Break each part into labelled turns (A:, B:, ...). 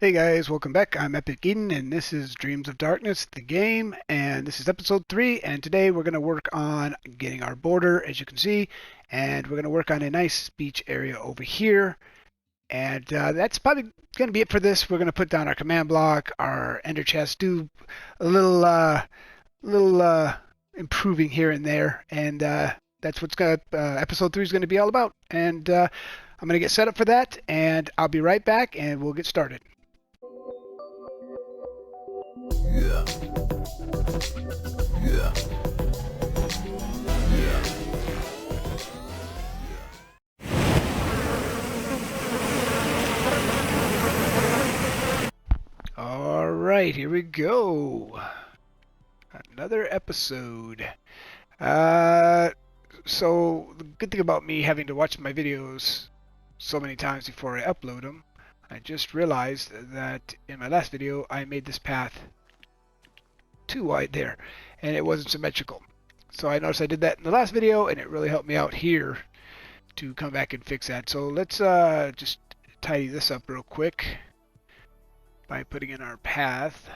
A: Hey guys, welcome back. I'm Epic Eden, and this is Dreams of Darkness, the game, and this is episode 3. And today we're going to work on getting our border, as you can see, and we're going to work on a nice beach area over here. And that's probably going to be it for this. We're going to put down our command block, our ender chest, do a little improving here and there, and that's what's going to episode 3 is going to be all about. And I'm going to get set up for that, and I'll be right back, and we'll get started.
B: Yeah. Yeah. Yeah.
A: All right, here we go. Another episode. So the good thing about me having to watch my videos so many times before I upload them, I just realized that in my last video I made this path too wide there, and it wasn't symmetrical. So I noticed I did that in the last video, and it really helped me out here to come back and fix that. So let's just tidy this up real quick by putting in our path.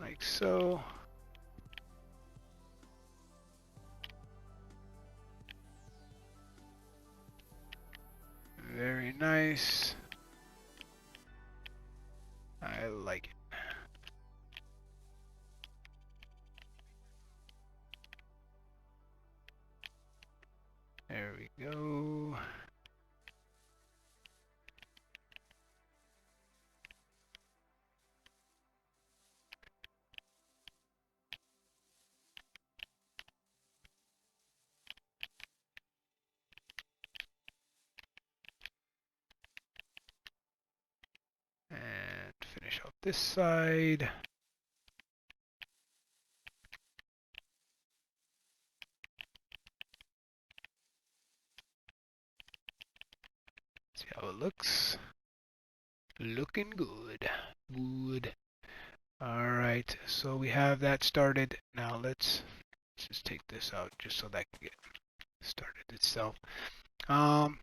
A: Like so. Very nice. I like it. There we go. And finish off this side. See how it looks. Looking good. Good. Alright, so we have that started. Now let's just take this out just so that can get started itself. I'll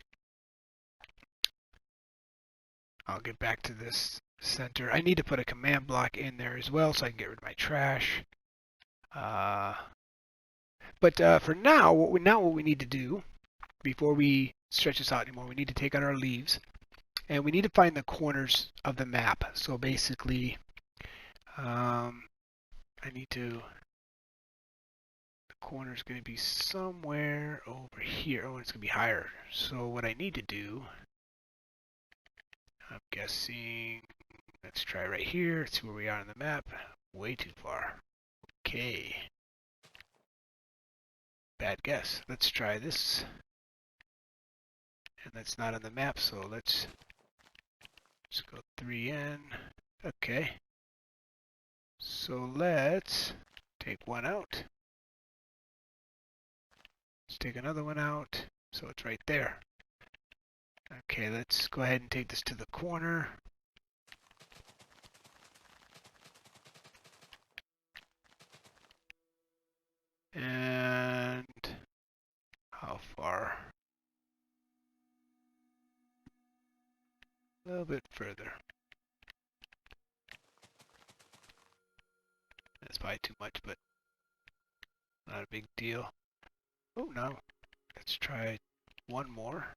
A: get back to this center. I need to put a command block in there as well so I can get rid of my trash. But for now, what we need to do before we stretch this out anymore, we need to take out our leaves, and we need to find the corners of the map. So basically, I need to. The corner is going to be somewhere over here. Oh, it's going to be higher. So what I need to do, I'm guessing. Let's try right here. Let's see where we are on the map. Way too far. Okay. Bad guess. Let's try this. And that's not on the map, so let's go 3 in. Okay. So let's take one out. Let's take another one out. So it's right there. Okay, let's go ahead and take this to the corner. And how far? A little bit further. That's probably too much, but not a big deal. Oh no. Let's try one more.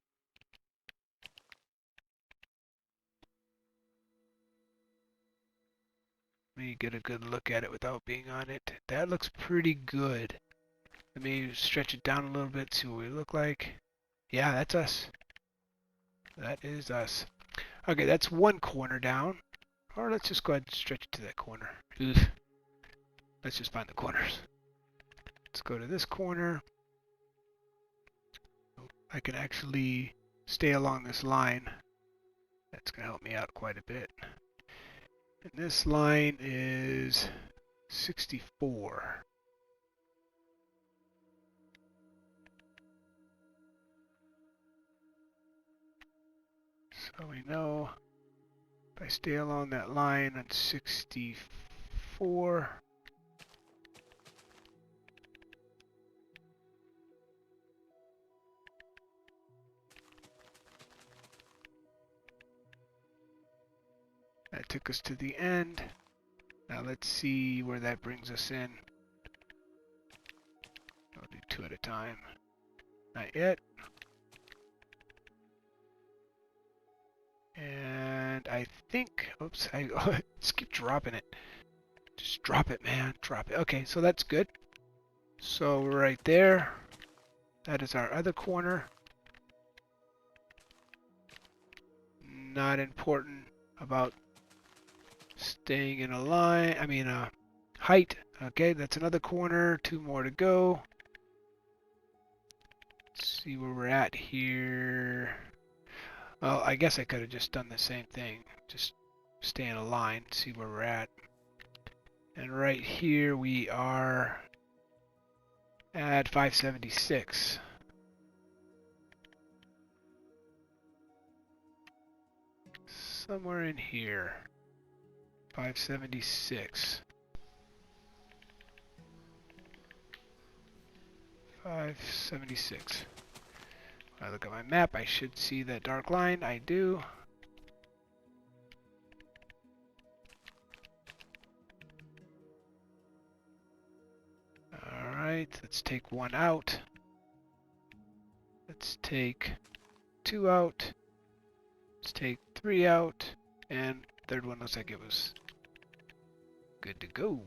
A: Let me get a good look at it without being on it. That looks pretty good. Let me stretch it down a little bit, see what we look like. Yeah, that's us. That is us. Okay, that's one corner down. Or let's just go ahead and stretch it to that corner. Oof. Let's just find the corners. Let's go to this corner. I can actually stay along this line. That's going to help me out quite a bit. And this line is 64. So we know if I stay along that line on 64, That took us to the end. Now let's see where that brings us in. I'll do 2 at a time. Not yet. And I think, oops, I just keep dropping it. Just drop it, man, drop it. Okay, so that's good. So right there, that is our other corner. Not important about staying in a line, height. Okay, that's another corner, 2 more to go. Let's see where we're at here. Well, I guess I could have just done the same thing. Just stay in a line, see where we're at. And right here we are at 576. Somewhere in here. 576. 576. When I look at my map, I should see that dark line. I do. Alright, let's take 1 out. Let's take 2 out. Let's take 3 out. And third one looks like it was good to go.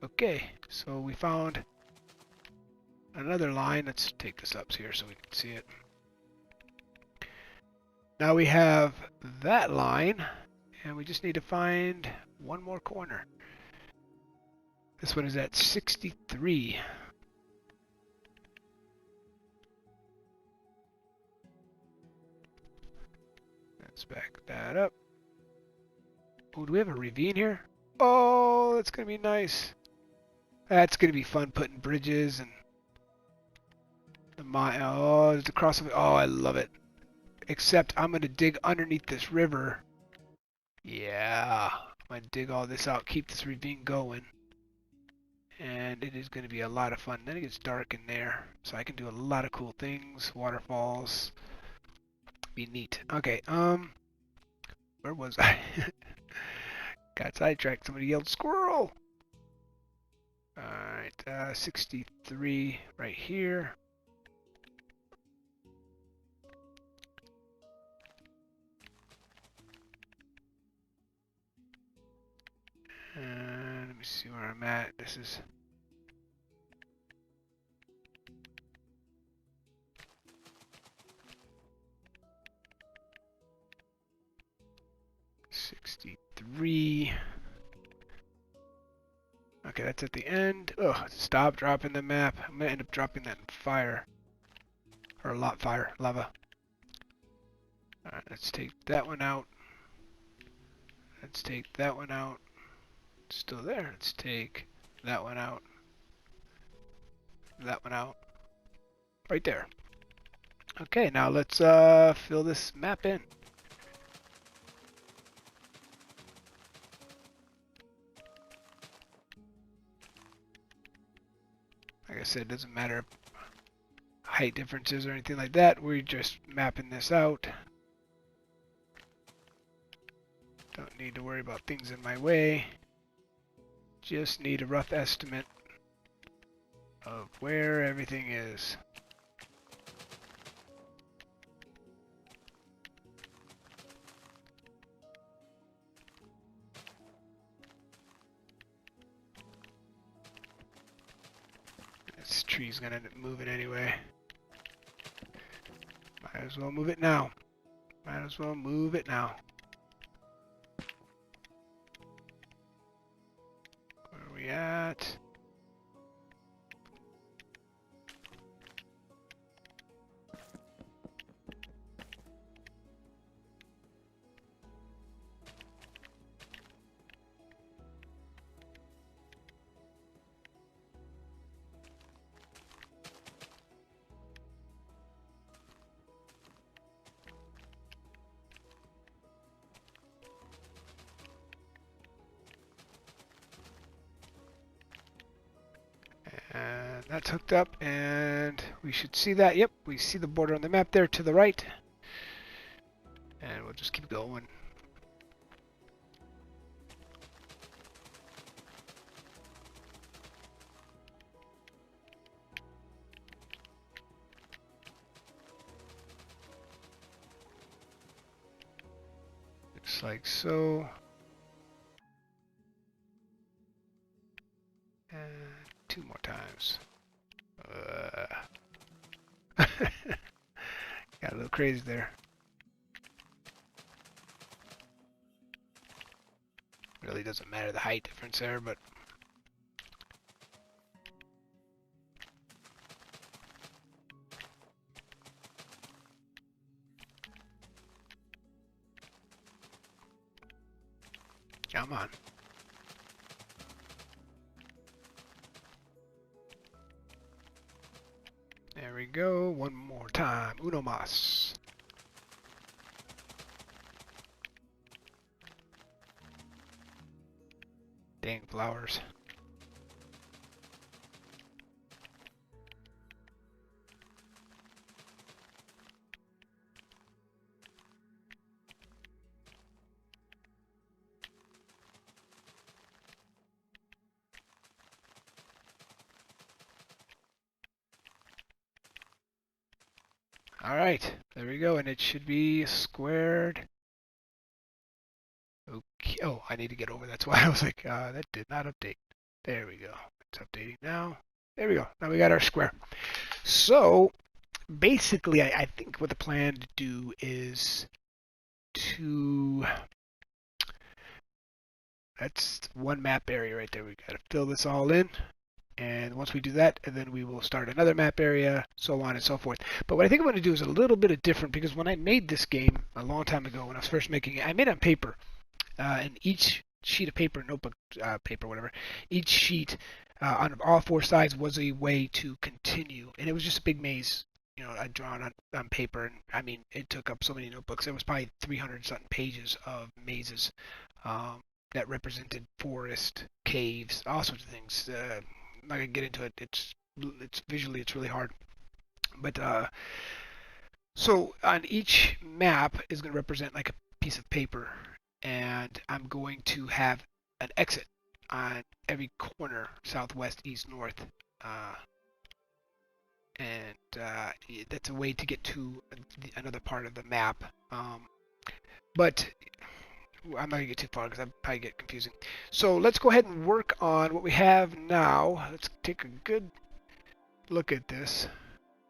A: Okay, so we found another line. Let's take this up here so we can see it. Now we have that line, and we just need to find one more corner. This one is at 63. Let's back that up. Oh, do we have a ravine here? Oh, that's going to be nice. That's going to be fun putting bridges and the mine. Oh, there's the crossover. Oh, I love it. Except I'm going to dig underneath this river. Yeah. I'm going to dig all this out, keep this ravine going. And it is going to be a lot of fun. Then it gets dark in there. So I can do a lot of cool things. Waterfalls. Be neat. Okay, where was I? Got sidetracked. Somebody yelled squirrel! Alright, 63 right here. And let me see where I'm at. This is 63. Okay, that's at the end. Oh, stop dropping the map. I'm gonna end up dropping that in fire. Or lava. Alright, let's take that one out. Let's take that one out. It's still there. Let's take that one out. That one out. Right there. Okay, now let's fill this map in. Like I said, it doesn't matter height differences or anything like that. We're just mapping this out. Don't need to worry about things in my way. Just need a rough estimate of where everything is. This tree's gonna end up moving anyway. Might as well move it now. Might as well move it now. Where are we at? And that's hooked up, and we should see that. Yep, we see the border on the map there to the right. And we'll just keep going. just like so. And 2 more times. Got a little crazy there. Really doesn't matter the height difference there, but come on. There we go. One more time. Uno mas. Dang flowers. Alright, there we go, and it should be squared. Okay, oh, I need to get over, that's why I was like, that did not update. There we go, it's updating now. There we go, now we got our square. So, basically, I think what the plan to do is to, that's one map area right there. We gotta fill this all in. And once we do that, and then we will start another map area, so on and so forth. But what I think I'm going to do is a little bit of different, because when I made this game a long time ago, when I was first making it, I made it on paper. And each sheet of paper, notebook paper, whatever, each sheet on all 4 sides was a way to continue. And it was just a big maze, you know, I'd drawn on paper. And I mean, it took up so many notebooks. There was probably 300-something pages of mazes that represented forest, caves, all sorts of things. I'm not gonna get into it. It's visually it's really hard. But so on each map is going to represent like a piece of paper, and I'm going to have an exit on every corner, southwest, east, north, and that's a way to get to another part of the map. But I'm not going to get too far because I'd probably get confusing. So let's go ahead and work on what we have now. Let's take a good look at this.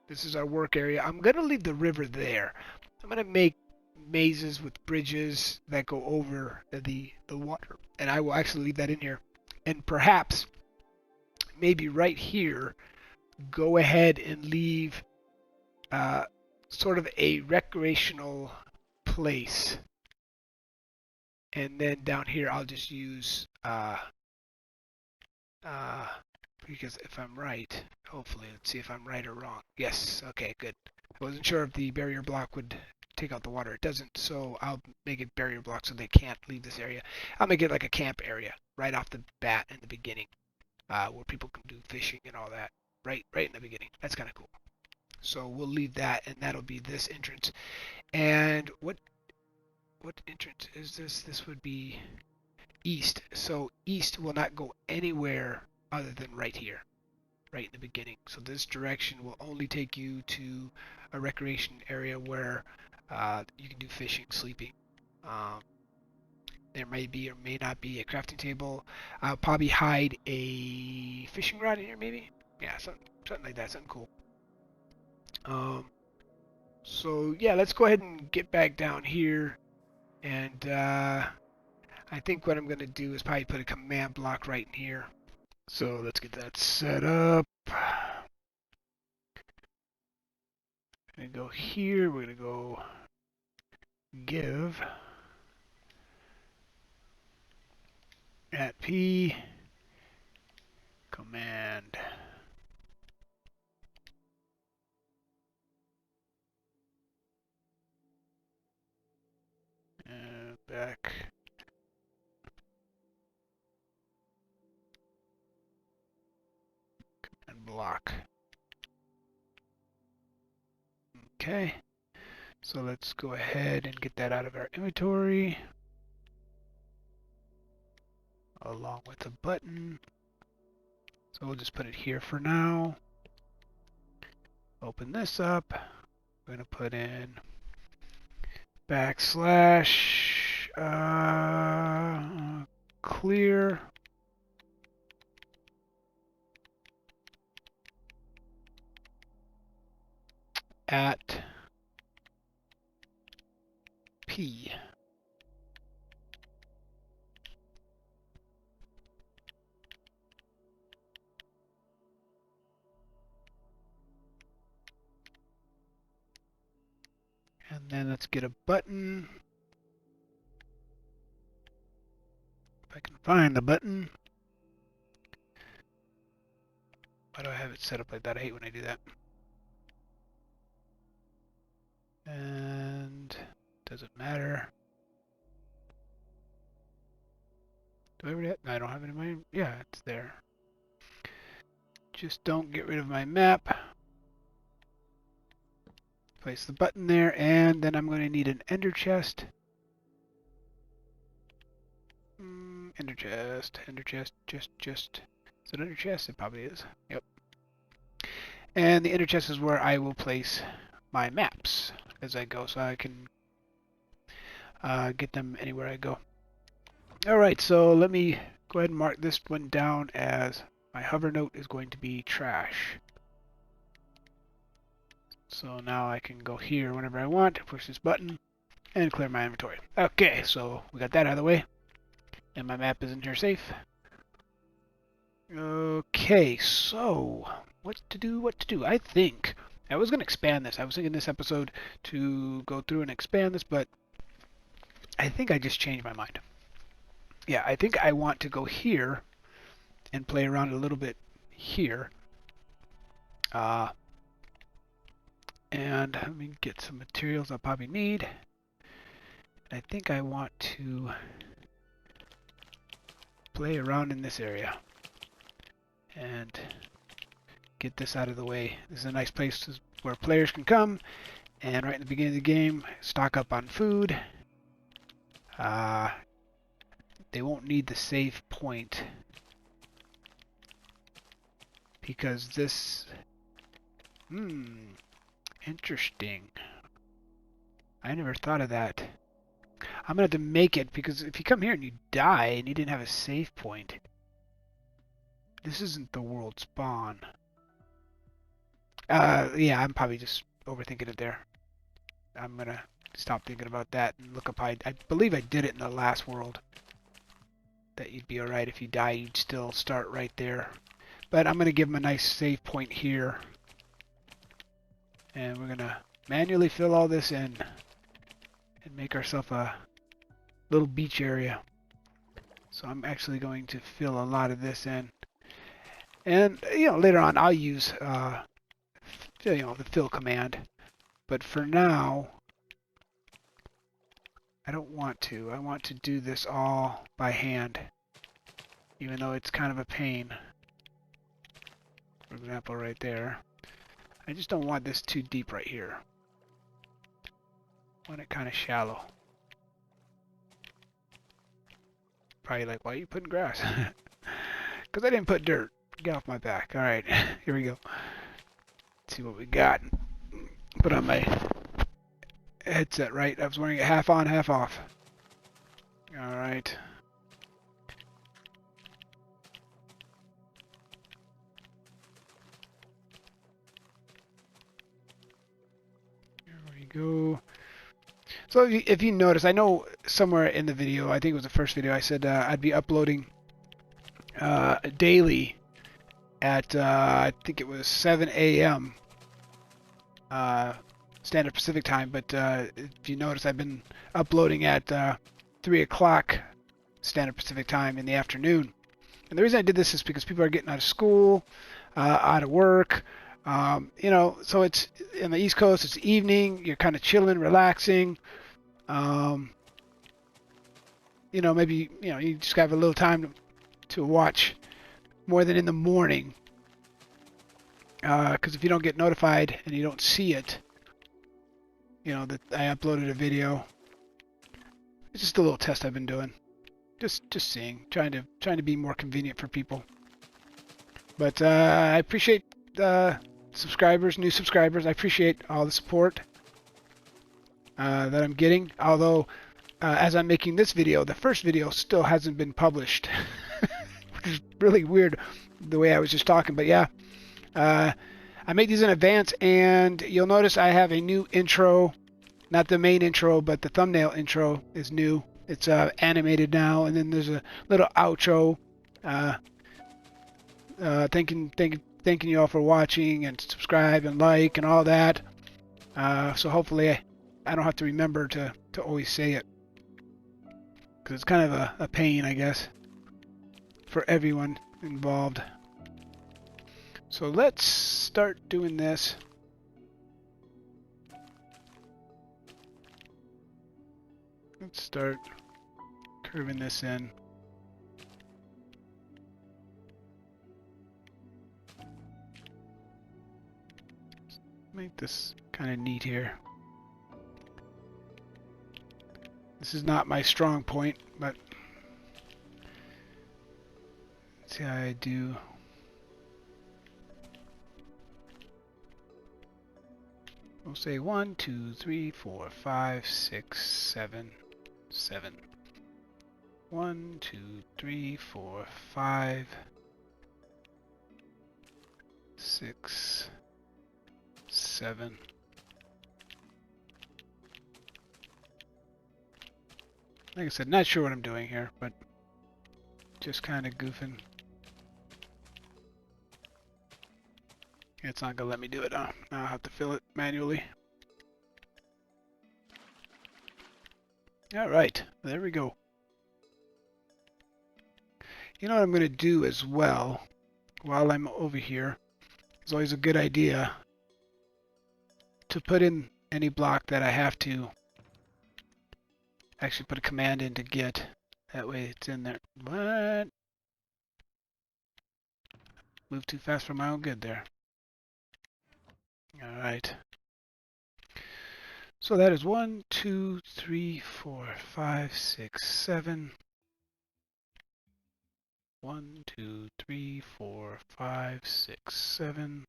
A: This is our work area. I'm going to leave the river there. I'm going to make mazes with bridges that go over the water. And I will actually leave that in here. And perhaps, maybe right here, go ahead and leave sort of a recreational place. And then down here, I'll just use, because if I'm right, hopefully, let's see if I'm right or wrong. Yes, okay, good. I wasn't sure if the barrier block would take out the water. It doesn't, so I'll make it barrier block so they can't leave this area. I'll make it like a camp area right off the bat in the beginning, where people can do fishing and all that. Right in the beginning. That's kind of cool. So we'll leave that, and that'll be this entrance. And what entrance is this? This would be east. So east will not go anywhere other than right here, right in the beginning. So this direction will only take you to a recreation area where you can do fishing, sleeping. There may be or may not be a crafting table. I'll probably hide a fishing rod in here, maybe. Yeah, something like that, something cool. So yeah, let's go ahead and get back down here. And I think what I'm going to do is probably put a command block right in here. So let's get that set up. We're going to go here. We're going to go give at P command. And back. And block. Okay. So let's go ahead and get that out of our inventory. Along with the button. So we'll just put it here for now. Open this up. We're going to put in backslash Clear. At P. And then let's get a button. If I can find the button. Why do I have it set up like that? I hate when I do that. And doesn't matter. Do I already have? No, I don't have it in my. Yeah, it's there. Just don't get rid of my map. Place the button there, and then I'm going to need an ender chest. Ender chest, just. Is it ender chest? It probably is. Yep. And the ender chest is where I will place my maps as I go, so I can get them anywhere I go. Alright, so let me go ahead and mark this one down as my hover note is going to be trash. So now I can go here whenever I want, push this button, and clear my inventory. Okay, so we got that out of the way. And my map is in here safe. Okay, so what to do? I think I was going to expand this. I was thinking this episode to go through and expand this, but I think I just changed my mind. Yeah, I think I want to go here and play around a little bit here. And let me get some materials I'll probably need. I think I want to play around in this area and get this out of the way. This is a nice place where players can come and right in the beginning of the game stock up on food. They won't need the save point because this interesting. I never thought of that. I'm gonna have to make it because if you come here and you die and you didn't have a save point, this isn't the world spawn. Yeah, I'm probably just overthinking it there. I'm gonna stop thinking about that and look up. I believe I did it in the last world. That you'd be alright if you die, you'd still start right there. But I'm gonna give them a nice save point here. And we're gonna manually fill all this in and make ourselves a little beach area. So I'm actually going to fill a lot of this in. And later on I'll use the fill command. But for now I don't want to. I want to do this all by hand. Even though it's kind of a pain. For example, right there. I just don't want this too deep right here. I want it kind of shallow. Probably like, why are you putting grass? Because I didn't put dirt. Get off my back. Alright, here we go. Let's see what we got. Put on my headset, right? I was wearing it half on, half off. Alright. Here we go. So if you notice, I know somewhere in the video, I think it was the first video, I said I'd be uploading daily at, I think it was 7 a.m. Standard Pacific time, but if you notice, I've been uploading at 3 o'clock Standard Pacific time in the afternoon. And the reason I did this is because people are getting out of school, out of work, so it's in the East Coast, it's evening, you're kind of chilling, relaxing, maybe, you just have a little time to watch more than in the morning, because if you don't get notified and you don't see it, that I uploaded a video. It's just a little test I've been doing, just seeing, trying to be more convenient for people. But I appreciate subscribers, new subscribers. I appreciate all the support that I'm getting. Although as I'm making this video, the first video still hasn't been published, which is really weird the way I was just talking. But yeah, I made these in advance, and you'll notice I have a new intro. Not the main intro, but the thumbnail intro is new. It's animated now, and then there's a little outro. Thanking you all for watching, and subscribe and like and all that. So hopefully I don't have to remember to always say it, because it's kind of a pain, I guess, for everyone involved. So let's start doing this. Let's start curving this in. Make this kind of neat here. This is not my strong point, but let's see how I do. We'll say 1, 2, 3, 4, 5, 6, 7, 7. 1, 2, 3, 4, 5, 6, 7. Like I said, not sure what I'm doing here, but just kind of goofing. It's not gonna let me do it. Now I'll have to fill it manually. All right, there we go. You know what I'm gonna do as well, while I'm over here, it's always a good idea to put in any block that I have to actually put a command in to get. That way it's in there. What? Move too fast for my own good there. All right. So that is 1, 2, 3, 4, 5, 6, 7. 1, 2, 3, 4, 5, 6, 7.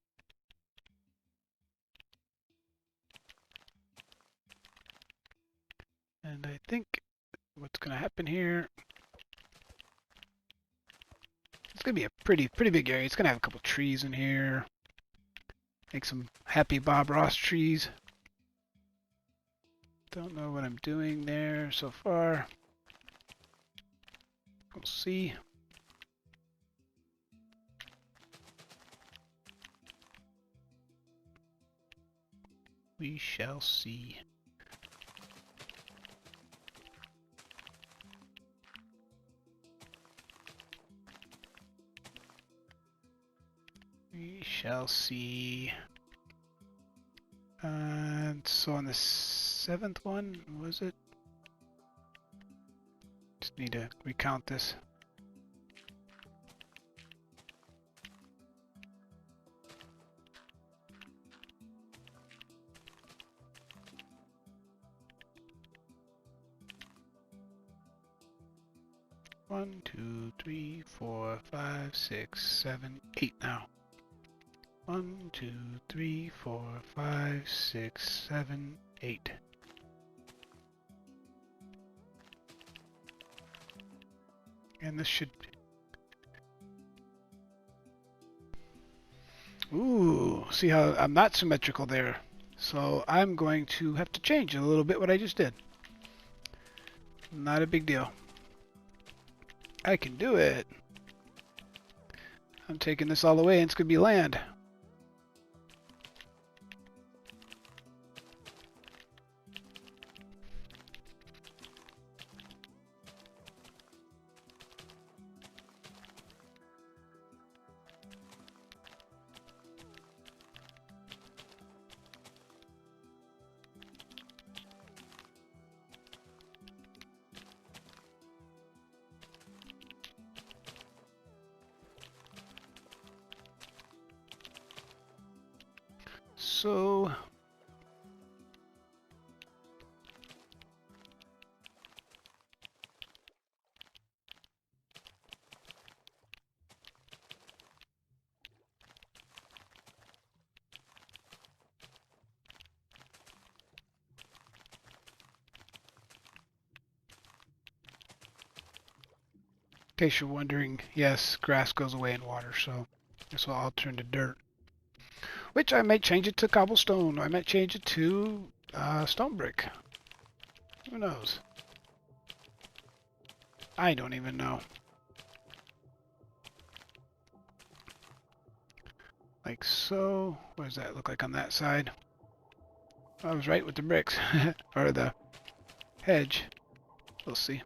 A: And I think what's going to happen here, it's going to be a pretty big area. It's going to have a couple trees in here. Make some happy Bob Ross trees. Don't know what I'm doing there so far. We'll see. We shall see. We shall see. And so on the 7th one, was it? Just need to recount this. One, 2, 3, 4, 5, 6, 7, 8 now. 1, 2, 3, 4, 5, 6, 7, 8. And this should... Ooh, see how I'm not symmetrical there. So I'm going to have to change a little bit what I just did. Not a big deal. I can do it. I'm taking this all the way and it's going to be land. So case you're wondering, yes, grass goes away in water, so this will all turn to dirt. Which I might change it to cobblestone. I might change it to stone brick. Who knows? I don't even know. Like so. What does that look like on that side? I was right with the bricks. Or the hedge. We'll see.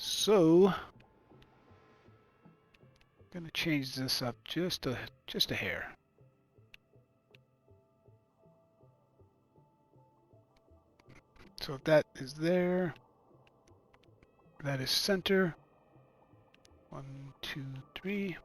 A: So, gonna change this up just a hair. So if that is there, that is center. 1, 2, 3.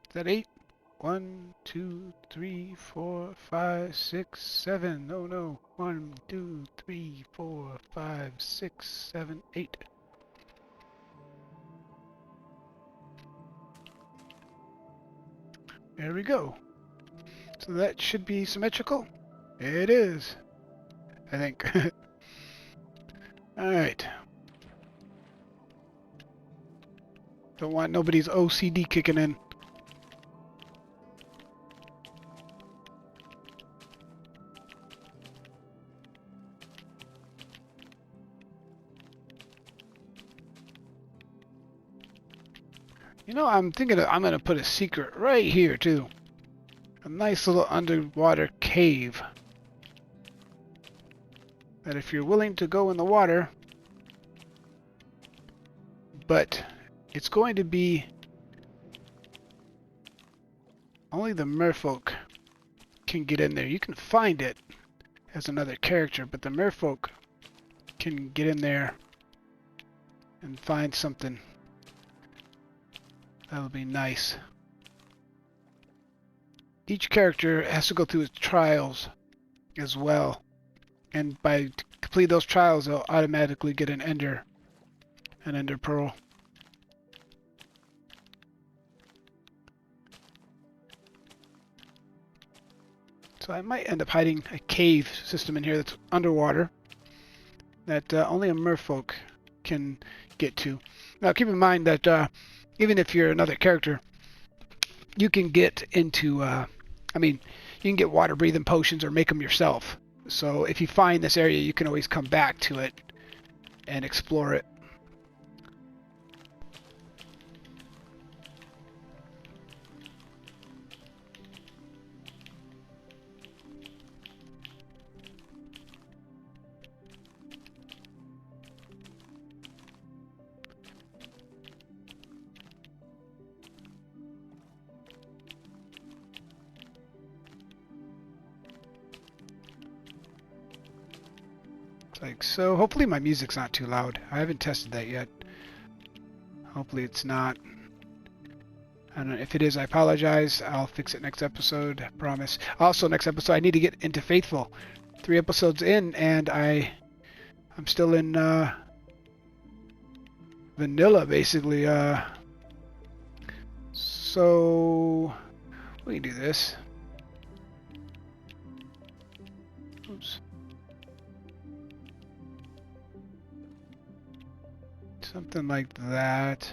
A: Is that 8? 1, 2, 3, 4, 5, 6, 7. Oh no. 1, 2, 3, 4, 5, 6, 7, 8. There we go. So that should be symmetrical. It is, I think. Alright. Don't want nobody's OCD kicking in. You know, I'm thinking I'm going to put a secret right here, too. A nice little underwater cave. That if you're willing to go in the water, but it's going to be only the merfolk can get in there. You can find it as another character, but the merfolk can get in there and find something. That'll be nice. Each character has to go through his trials as well. And by complete those trials, they'll automatically get an ender pearl. So I might end up hiding a cave system in here that's underwater that only a merfolk can get to. Now keep in mind that even if you're another character, you can get into, you can get water breathing potions or make them yourself. So if you find this area, you can always come back to it and explore it. Like so. Hopefully my music's not too loud. I haven't tested that yet. Hopefully it's not. I don't know. If it is, I apologize. I'll fix it next episode. I promise. Also, next episode, I need to get into Faithful. 3 episodes in, and I'm still in vanilla, basically. So we can do this. Oops. Something like that.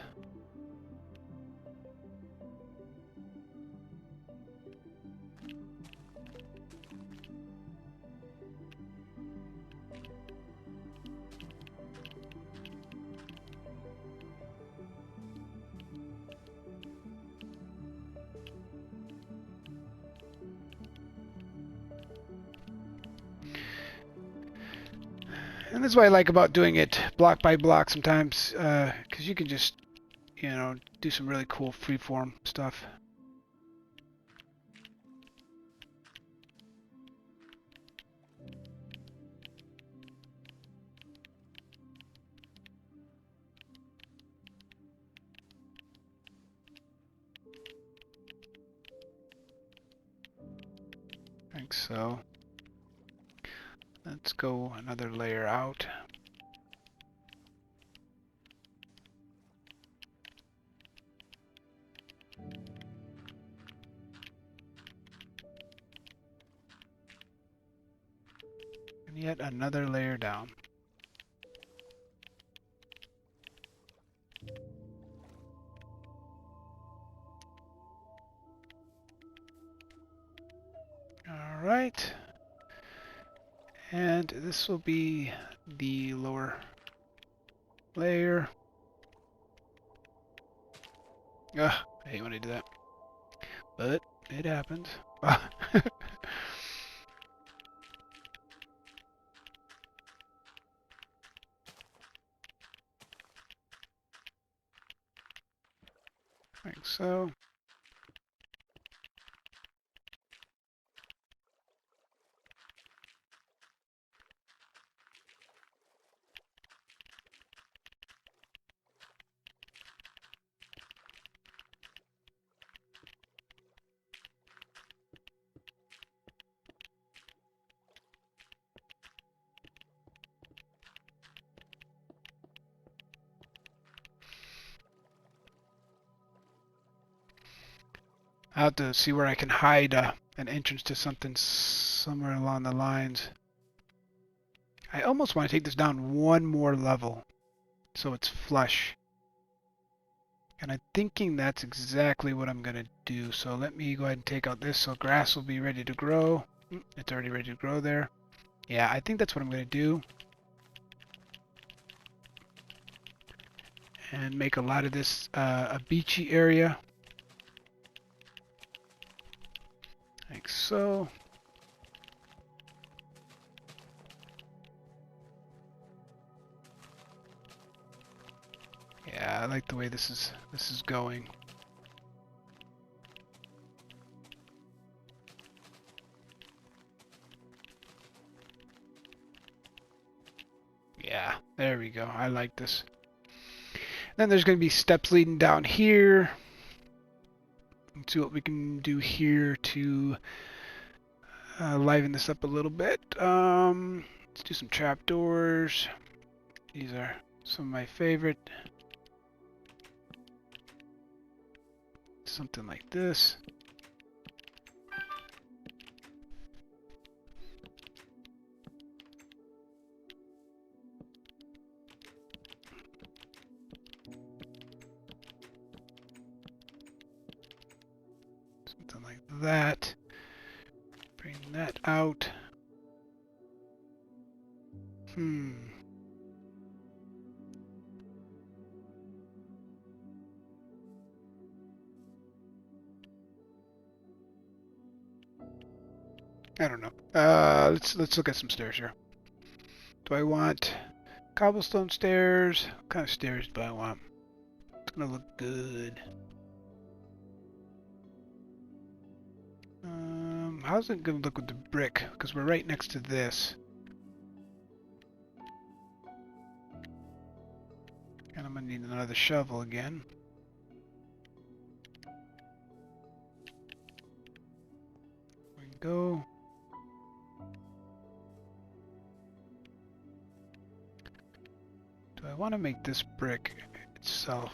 A: And that's what I like about doing it block by block sometimes, because you can just, do some really cool freeform stuff. I think so. Let's go another layer out. And yet another layer down. All right. And this will be the lower layer. Ugh, I hate when I do that. But it happens. Like so. I have to see where I can hide an entrance to something somewhere along the lines. I almost want to take this down one more level so it's flush. And I'm thinking that's exactly what I'm going to do. So let me go ahead and take out this so grass will be ready to grow. It's already ready to grow there. Yeah, I think that's what I'm going to do. And make a lot of this a beachy area. Like so. Yeah, I like the way this is going. Yeah, there we go. I like this. Then there's going to be steps leading down here. Let's see what we can do here to liven this up a little bit. Let's do some trapdoors. These are some of my favorite. Something like this. Something like that. Bring that out. I don't know. Let's look at some stairs here. Do I want cobblestone stairs? What kind of stairs do I want? It's gonna look good. How's it gonna look with the brick? Because we're right next to this. And I'm gonna need another shovel again. There we go. Do I want to make this brick itself?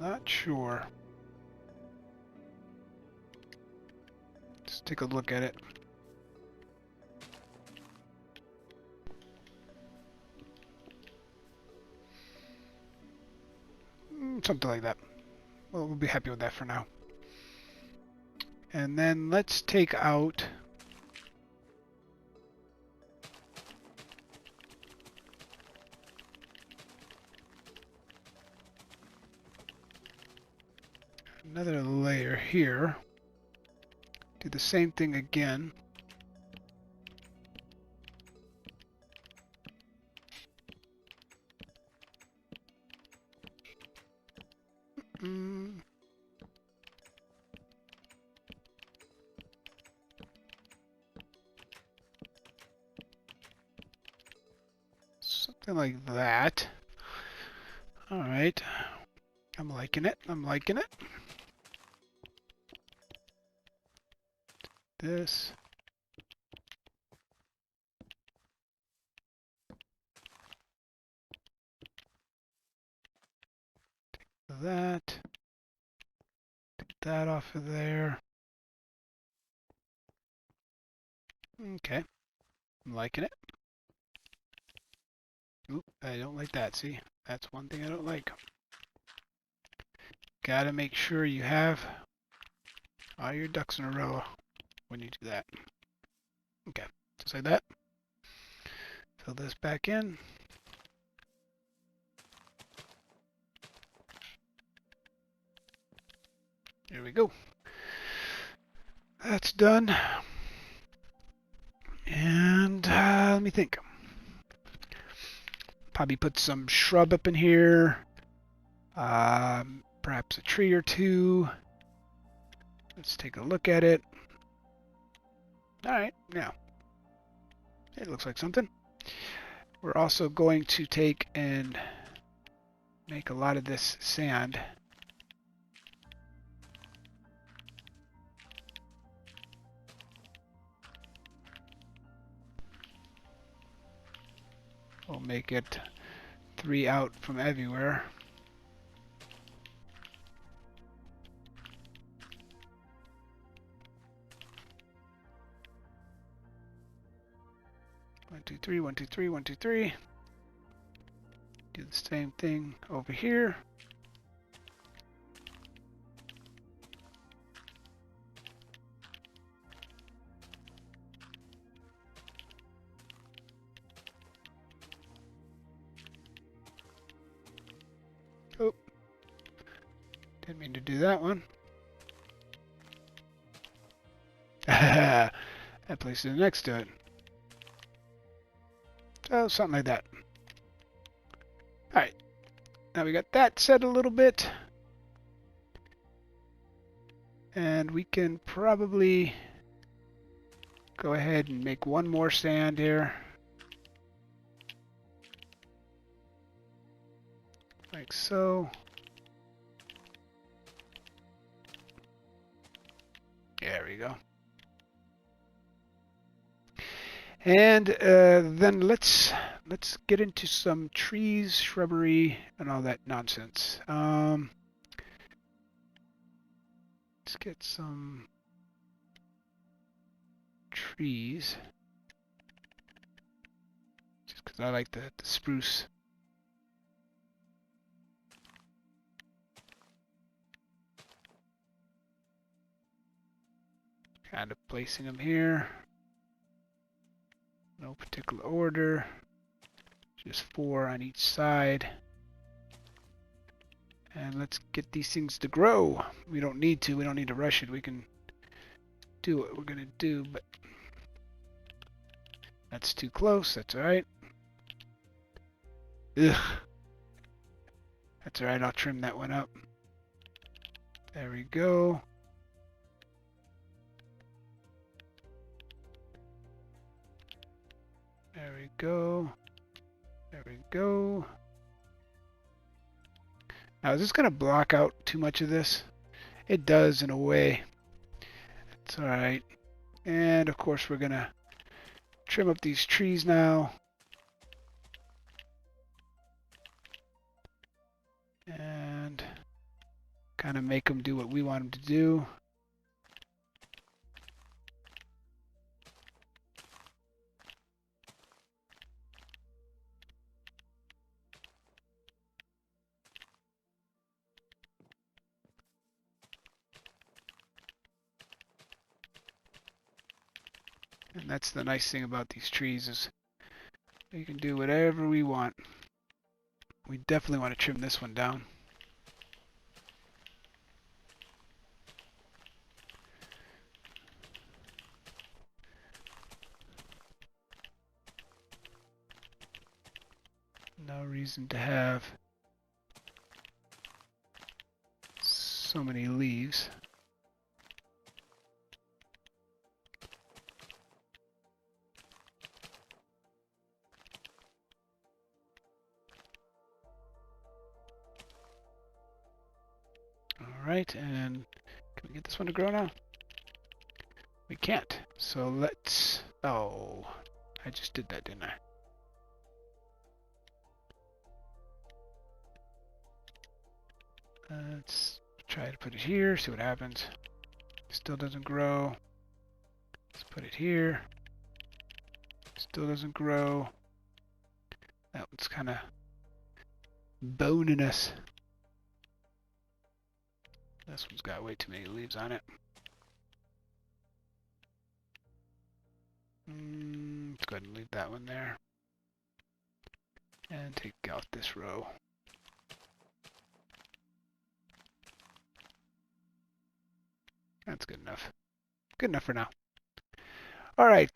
A: Not sure. Let's take a look at it. Something like that. Well, we'll be happy with that for now. And then let's take out another layer here. Do the same thing again. Something like that. All right. I'm liking it. I'm liking it. this. That. Take that off of there. Okay. I'm liking it. Oop, I don't like that. See? That's one thing I don't like. Gotta make sure you have all your ducks in a row when you do that. Okay, just like that. Fill this back in. There we go. That's done. And let me think. Probably put some shrub up in here. Perhaps a tree or two. Let's take a look at it. Alright, now. It looks like something. We're also going to take and make a lot of this sand. We'll make it 3 out from everywhere. One, two, three, 1, 2, 3, 1, 2, 3. Do the same thing over here. Oh, didn't mean to do that one. I placed it next to it. So something like that. Alright, now we got that set a little bit. And we can probably go ahead and make one more sand here. Like so. There we go. And then let's get into some trees, shrubbery, and all that nonsense. Let's get some trees, just because I like the spruce. Kind of placing them here. No particular order. Just 4 on each side. And let's get these things to grow. We don't need to. We don't need to rush it. We can do what we're going to do, but that's too close. That's alright. Ugh. That's alright. I'll trim that one up. There we go. There we go. There we go. Now, is this going to block out too much of this? It does in a way. It's alright. And of course we're going to trim up these trees now. And kind of make them do what we want them to do. And that's the nice thing about these trees is we can do whatever we want. We definitely want to trim this one down. No reason to have so many leaves. Alright, and can we get this one to grow now? We can't. So let's... Oh, I just did that, didn't I? Let's try to put it here, see what happens. Still doesn't grow. Let's put it here. Still doesn't grow. That one's kind of boning us. This one's got way too many leaves on it. Let's go ahead and leave that one there. And take out this row. That's good enough. Good enough for now. All right,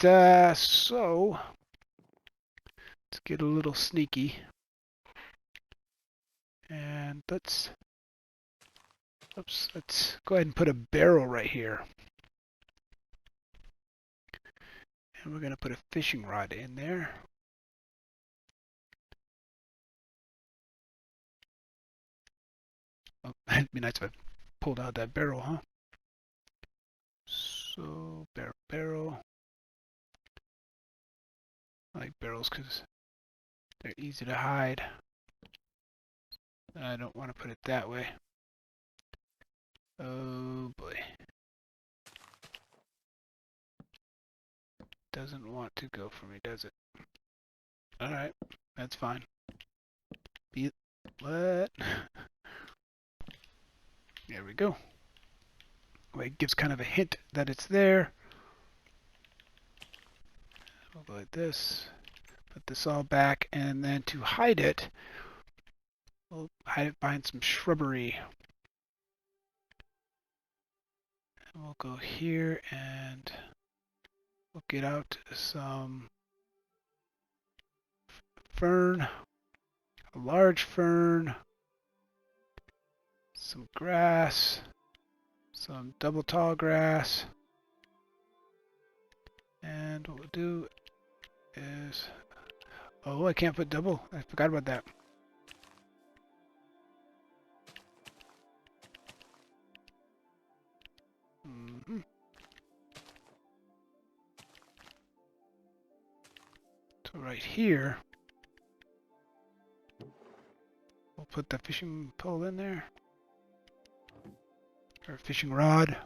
A: so let's get a little sneaky. And let's go ahead and put a barrel right here. And we're going to put a fishing rod in there. Oh, it'd be nice if I pulled out that barrel, huh? So, barrel. I like barrels because they're easy to hide. I don't want to put it that way. Oh boy. Doesn't want to go for me, does it? Alright, that's fine. What? There we go. Well, it gives kind of a hint that it's there. We'll go like this. Put this all back, and then to hide it, we'll hide it behind some shrubbery. And we'll go here and we'll get out some fern, a large fern, some grass, some double tall grass, and what we'll do is, oh, I can't put double, I forgot about that. So right here, we'll put the fishing pole in there, or fishing rod,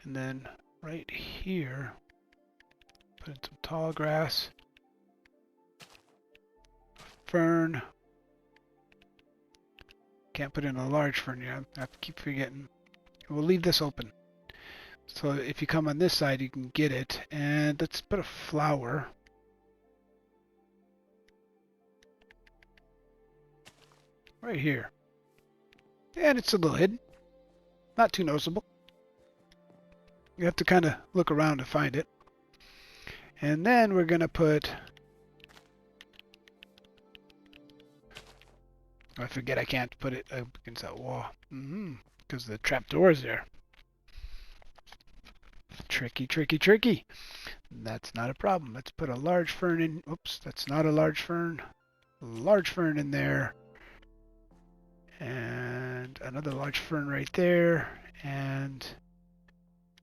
A: and then right here, put in some tall grass, fern. Can't put in a large fern yet, I keep forgetting. We'll leave this open. So if you come on this side, you can get it. And let's put a flower. Right here. And it's a little hidden. Not too noticeable. You have to kind of look around to find it. And then we're going to put... I forget I can't put it up against that wall. Because the trapdoor is there. Tricky, tricky, tricky. That's not a problem. Let's put a large fern in. Oops, that's not a large fern. A large fern in there. And another large fern right there. And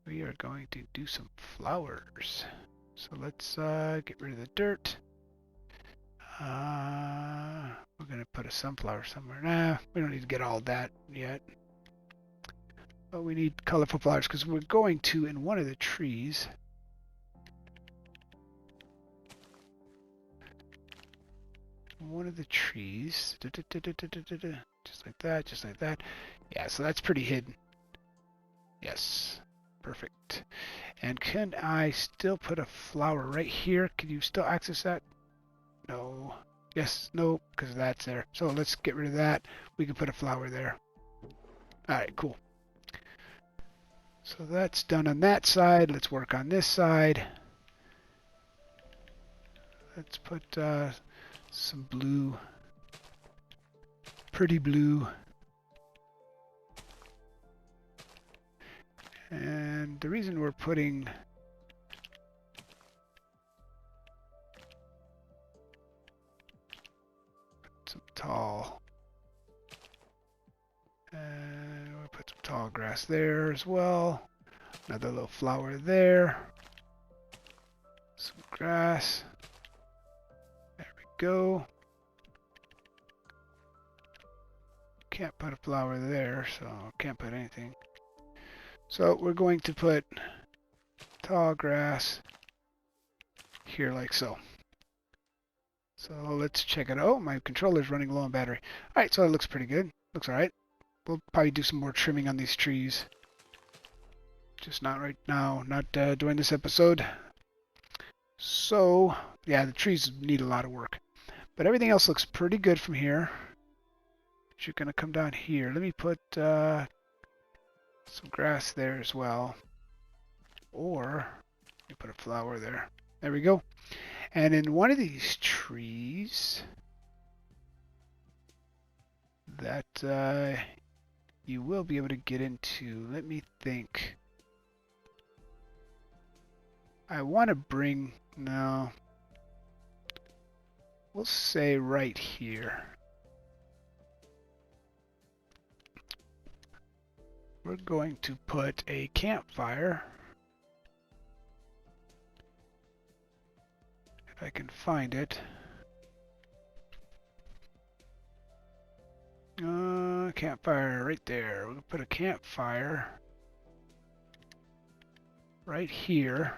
A: we are going to do some flowers. So let's get rid of the dirt. We're going to put a sunflower somewhere. Nah, we don't need to get all that yet. But we need colorful flowers because we're going to, in one of the trees, just like that, just like that. Yeah, so that's pretty hidden. Yes, perfect. And can I still put a flower right here? Can you still access that? No. Yes, no, because that's there. So let's get rid of that. We can put a flower there. Alright, cool. So that's done on that side. Let's work on this side. Let's put some blue. Pretty blue. And the reason we're putting some tall, and we'll put some tall grass there as well. Another little flower there. Some grass. There we go. Can't put a flower there, so can't put anything. So we're going to put tall grass here like so. So let's check it out. Oh, my controller's running low on battery. Alright, so it looks pretty good. Looks alright. We'll probably do some more trimming on these trees. Just not right now. Not during this episode. So, yeah, the trees need a lot of work. But everything else looks pretty good from here. You're going to come down here. Let me put some grass there as well. Or, let me put a flower there. There we go. And in one of these trees that you will be able to get into, let me think. I want to bring, no, we'll say right here. We're going to put a campfire. If I can find it. Campfire right there. We'll put a campfire right here,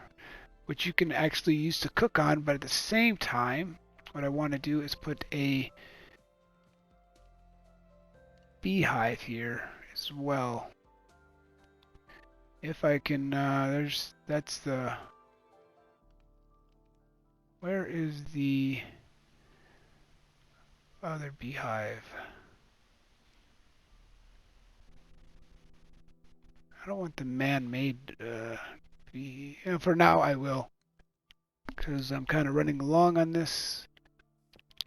A: which you can actually use to cook on, but at the same time, what I want to do is put a beehive here as well. If I can, that's the, where is the other beehive? I don't want the man-made bee. For now, I will, because I'm kind of running along on this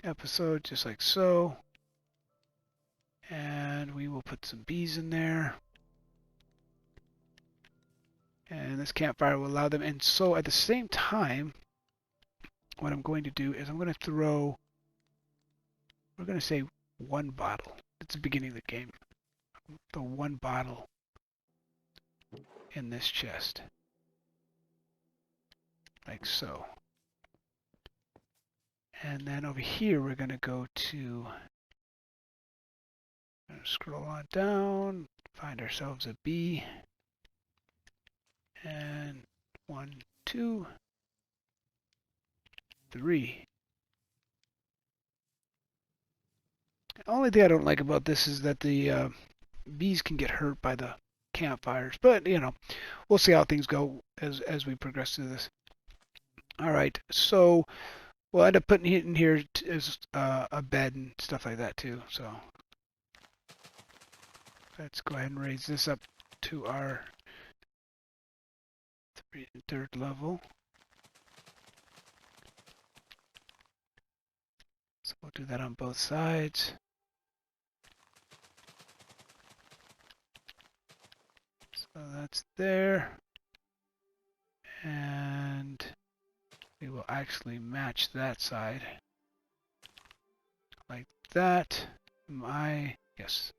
A: episode, just like so. And we will put some bees in there. And this campfire will allow them. And so at the same time, what I'm going to do is I'm going to throw, we're going to say one bottle. It's the beginning of the game. The one bottle in this chest. Like so. And then over here we're going to go to, scroll on down, find ourselves a bee. And 1, 2, 3. The only thing I don't like about this is that the bees can get hurt by the campfires, but you know, we'll see how things go as we progress through this. All right, so we'll end up putting it in here as a bed and stuff like that too. So let's go ahead and raise this up to our third level. So we'll do that on both sides. So that's there. And we will actually match that side. Like that. Yes.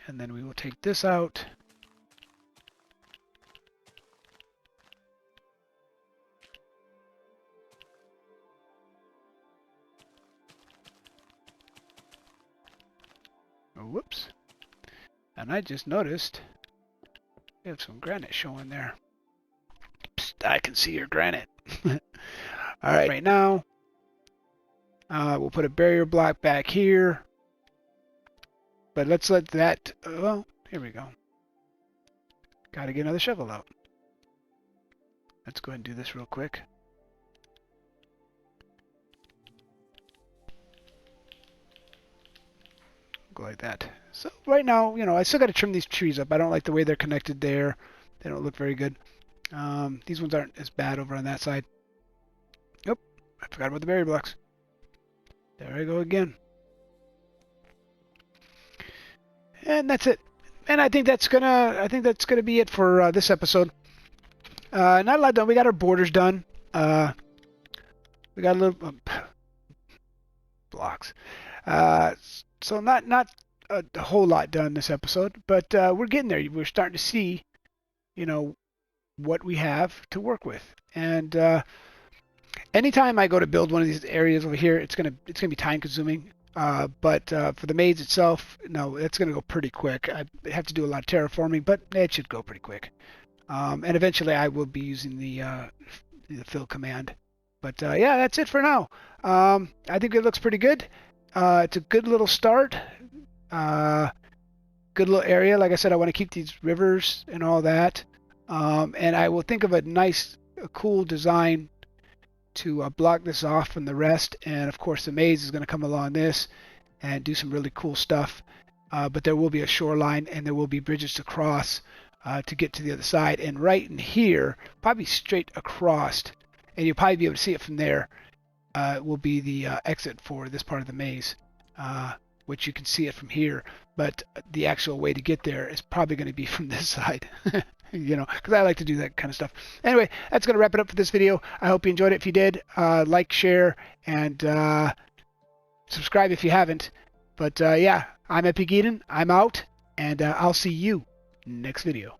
A: And then we will take this out. Oh, whoops. And I just noticed we have some granite showing there. Psst, I can see your granite. Alright, right now we'll put a barrier block back here. But let's let that, well, here we go. Gotta get another shovel out. Let's go ahead and do this real quick. Go like that. So right now, you know, I still got to trim these trees up. I don't like the way they're connected there. They don't look very good. These ones aren't as bad over on that side. Nope, I forgot about the barrier blocks. There I go again. And that's it. And I think that's gonna be it for this episode. Not a lot done. We got our borders done. We got a little blocks. So not a whole lot done this episode, but we're getting there. We're starting to see you know, what we have to work with. And anytime I go to build one of these areas over here, it's gonna be time consuming. But for the maze itself, no, it's gonna go pretty quick. I have to do a lot of terraforming, but it should go pretty quick. And eventually I will be using the fill command. But yeah, that's it for now. I think it looks pretty good. It's a good little start. Good little area. Like I said, I want to keep these rivers and all that. And I will think of a nice, cool design to block this off from the rest. And of course, the maze is going to come along this and do some really cool stuff. But there will be a shoreline and there will be bridges to cross to get to the other side. And right in here, probably straight across, and you'll probably be able to see it from there, will be the exit for this part of the maze, which you can see it from here. But the actual way to get there is probably going to be from this side. You know, because I like to do that kind of stuff. Anyway, that's going to wrap it up for this video. I hope you enjoyed it. If you did, like, share, and subscribe if you haven't. But yeah, I'm Epic Eden. I'm out, and I'll see you next video.